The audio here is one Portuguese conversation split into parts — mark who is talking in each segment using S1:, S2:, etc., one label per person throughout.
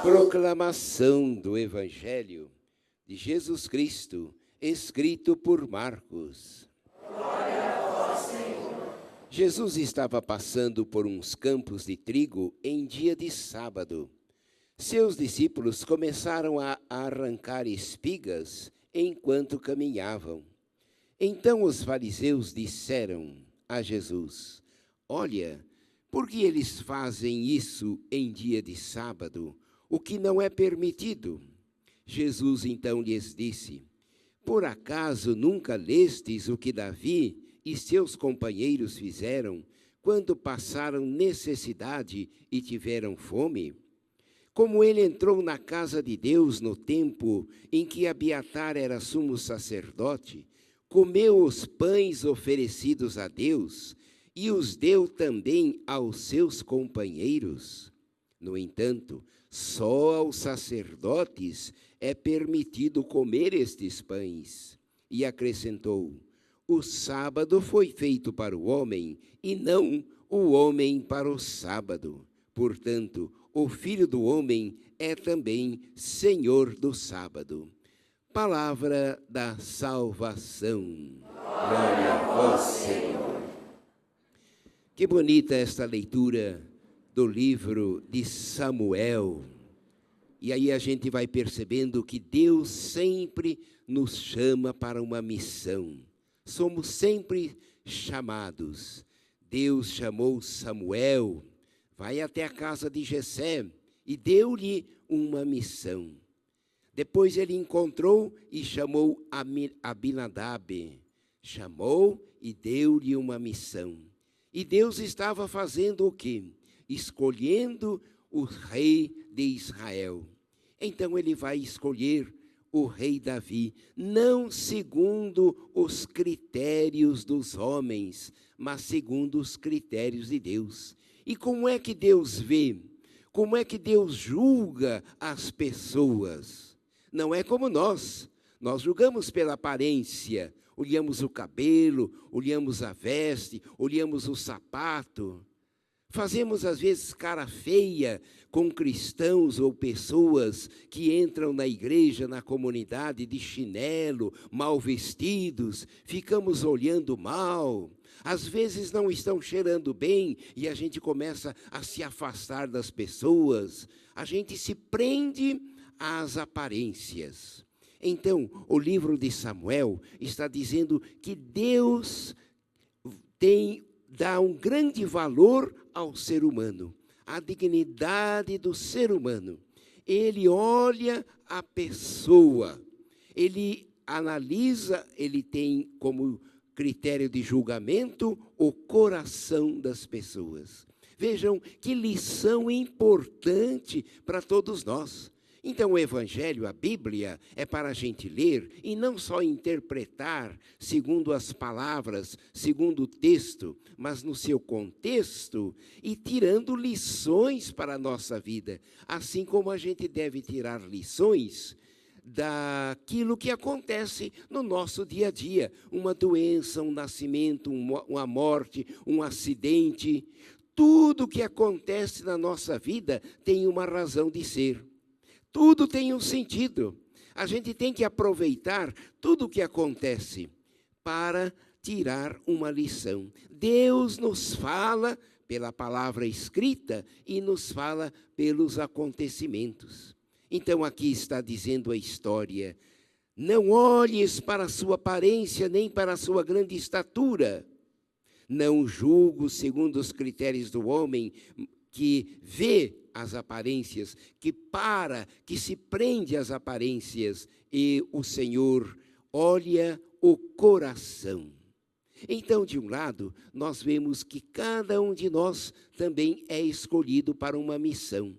S1: Proclamação do Evangelho de Jesus Cristo, escrito por Marcos.
S2: Glória a vós, Senhor.
S1: Jesus estava passando por uns campos de trigo em dia de sábado. Seus discípulos começaram a arrancar espigas enquanto caminhavam. Então os fariseus disseram a Jesus: Olha, por que eles fazem isso em dia de sábado, o que não é permitido? Jesus então lhes disse: Por acaso nunca lestes o que Davi e seus companheiros fizeram quando passaram necessidade e tiveram fome? Como ele entrou na casa de Deus no tempo em que Abiatar era sumo sacerdote, comeu os pães oferecidos a Deus e os deu também aos seus companheiros. No entanto, só aos sacerdotes é permitido comer estes pães. E acrescentou: O sábado foi feito para o homem, e não o homem para o sábado. Portanto, o Filho do Homem é também Senhor do sábado. Palavra da salvação.
S2: Glória a vós, Senhor.
S1: Que bonita esta leitura do livro de Samuel. E aí a gente vai percebendo que Deus sempre nos chama para uma missão. Somos sempre chamados. Deus chamou Samuel, vai até a casa de Jessé e deu-lhe uma missão. Depois ele encontrou e chamou Abinadab. Chamou e deu-lhe uma missão. E Deus estava fazendo o quê? Escolhendo o rei de Israel. Então ele vai escolher o rei Davi, não segundo os critérios dos homens, mas segundo os critérios de Deus. E como é que Deus vê? Como é que Deus julga as pessoas? Não é como nós julgamos pela aparência, olhamos o cabelo, olhamos a veste, olhamos o sapato. Fazemos, às vezes, cara feia com cristãos ou pessoas que entram na igreja, na comunidade, de chinelo, mal vestidos, ficamos olhando mal. Às vezes não estão cheirando bem e a gente começa a se afastar das pessoas. A gente se prende às aparências. Então, o livro de Samuel está dizendo que Deus dá um grande valor ao ser humano, a dignidade do ser humano. Ele olha a pessoa, ele analisa, ele tem como critério de julgamento o coração das pessoas. Vejam que lição importante para todos nós. Então, o Evangelho, a Bíblia, é para a gente ler e não só interpretar segundo as palavras, segundo o texto, mas no seu contexto e tirando lições para a nossa vida. Assim como a gente deve tirar lições daquilo que acontece no nosso dia a dia. Uma doença, um nascimento, uma morte, um acidente. Tudo que acontece na nossa vida tem uma razão de ser. Tudo tem um sentido. A gente tem que aproveitar tudo o que acontece para tirar uma lição. Deus nos fala pela palavra escrita e nos fala pelos acontecimentos. Então aqui está dizendo a história: não olhes para a sua aparência nem para a sua grande estatura. Não julgo segundo os critérios do homem que vê as aparências, que se prende às aparências, e o Senhor olha o coração. Então, de um lado, nós vemos que cada um de nós também é escolhido para uma missão.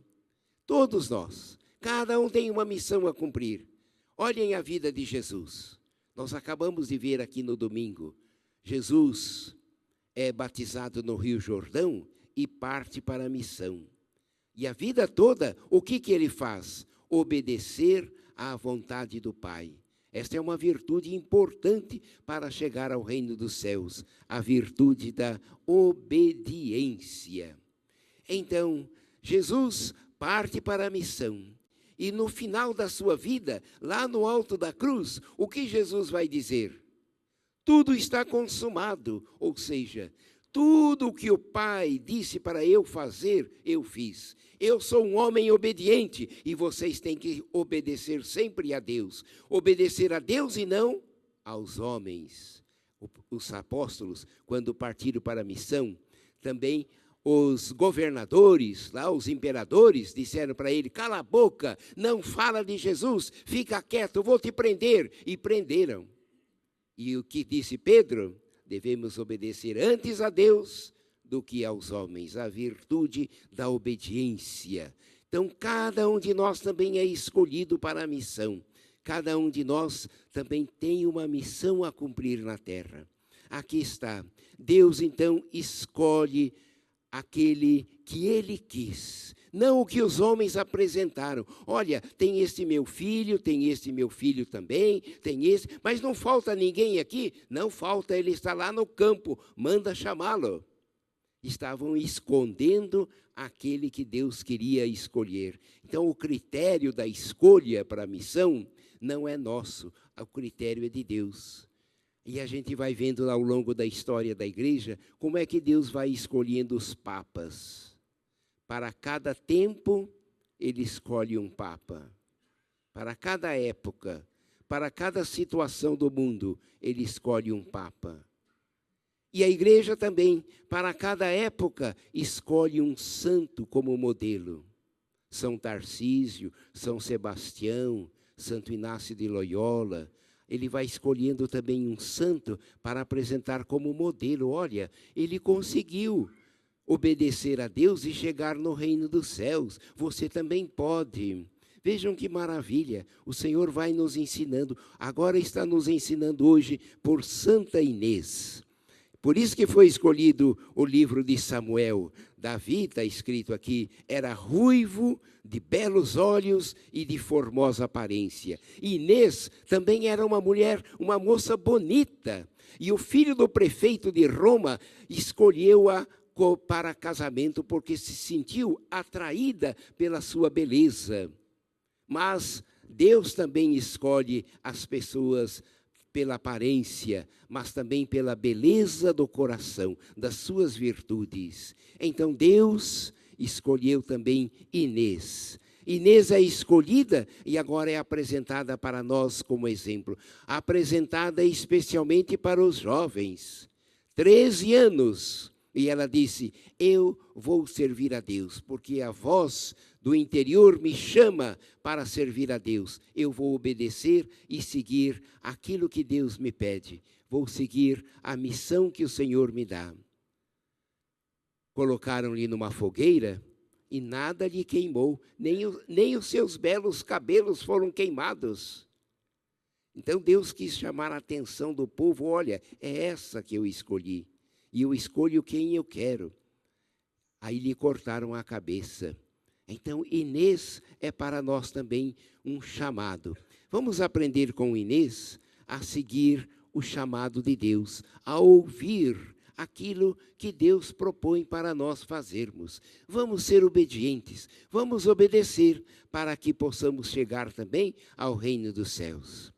S1: Todos nós, cada um tem uma missão a cumprir. Olhem a vida de Jesus. Nós acabamos de ver aqui no domingo, Jesus é batizado no Rio Jordão e parte para a missão. E a vida toda, o que ele faz? Obedecer à vontade do Pai. Esta é uma virtude importante para chegar ao reino dos céus, a virtude da obediência. Então, Jesus parte para a missão. E no final da sua vida, lá no alto da cruz, o que Jesus vai dizer? Tudo está consumado, ou seja, tudo o que o Pai disse para eu fazer, eu fiz. Eu sou um homem obediente e vocês têm que obedecer sempre a Deus. Obedecer a Deus e não aos homens. Os apóstolos, quando partiram para a missão, também os governadores, lá os imperadores, disseram para ele, cala a boca, não fala de Jesus, fica quieto, vou te prender. E prenderam. E o que disse Pedro? Devemos obedecer antes a Deus do que aos homens, a virtude da obediência. Então, cada um de nós também é escolhido para a missão. Cada um de nós também tem uma missão a cumprir na terra. Aqui está. Deus, então, escolhe aquele que Ele quis. Não o que os homens apresentaram. Olha, tem este meu filho também, tem esse, mas não falta ninguém aqui? Não falta, ele está lá no campo, manda chamá-lo. Estavam escondendo aquele que Deus queria escolher. Então, o critério da escolha para a missão não é nosso, o critério é de Deus. E a gente vai vendo ao longo da história da igreja como é que Deus vai escolhendo os papas. Para cada tempo, ele escolhe um papa. Para cada época, para cada situação do mundo, ele escolhe um papa. E a igreja também, para cada época, escolhe um santo como modelo. São Tarcísio, São Sebastião, Santo Inácio de Loyola. Ele vai escolhendo também um santo para apresentar como modelo. Olha, ele conseguiu obedecer a Deus e chegar no reino dos céus. Você também pode. Vejam que maravilha. O Senhor vai nos ensinando. Agora está nos ensinando hoje por Santa Inês. Por isso que foi escolhido o livro de Samuel. Davi, está escrito aqui, era ruivo, de belos olhos e de formosa aparência. Inês também era uma mulher, uma moça bonita. E o filho do prefeito de Roma escolheu-a para casamento porque se sentiu atraída pela sua beleza. Mas Deus também escolhe as pessoas pela aparência, mas também pela beleza do coração, das suas virtudes. Então Deus escolheu também Inês. Inês é escolhida e agora é apresentada para nós como exemplo. Apresentada especialmente para os jovens. 13 anos. E ela disse, eu vou servir a Deus, porque a voz do interior me chama para servir a Deus. Eu vou obedecer e seguir aquilo que Deus me pede. Vou seguir a missão que o Senhor me dá. Colocaram-lhe numa fogueira e nada lhe queimou, nem os seus belos cabelos foram queimados. Então Deus quis chamar a atenção do povo, olha, é essa que eu escolhi. E eu escolho quem eu quero. Aí lhe cortaram a cabeça. Então, Inês é para nós também um chamado. Vamos aprender com Inês a seguir o chamado de Deus, a ouvir aquilo que Deus propõe para nós fazermos. Vamos ser obedientes, vamos obedecer para que possamos chegar também ao reino dos céus.